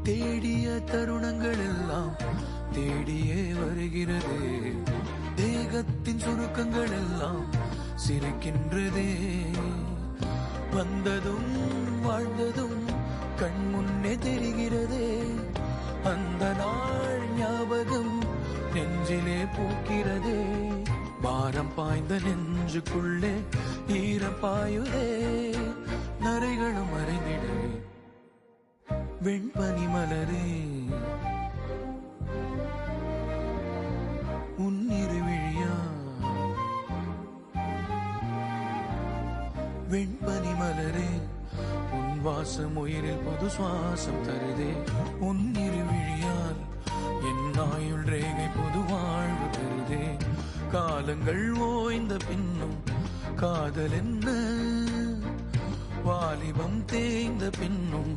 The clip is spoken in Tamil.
தேடிய தருணங்கள் எல்லாம் தேடியே வருகிறது. தேகத்தின் சுருக்கங்கள் எல்லாம் சிரிக்கின்றதே. வந்ததும் வாழ்ந்ததும் கண் முன்னே தெரிகிறதே. அந்த நாள் ஞாபகம் நெஞ்சிலே பூக்கிறதே. பாரம் பாய்ந்த நெஞ்சுக்குள்ளே ஈரம் பாயுதே. நரைகளும் மறைந்திடே வெண்பனி மலரே. உன்னிரு விழியா வெண்பனி மலரே. உன் வாசம் உயிரில் புது சுவாசம் தருதே. உன்னிரு விழியால் என் ஆயுள் ரேகை புது வாழ்வு தருதே. காலங்கள் ஓய்ந்த பின்னும் காதல் என்ன, வாலிபம் தேய்ந்த பின்னும்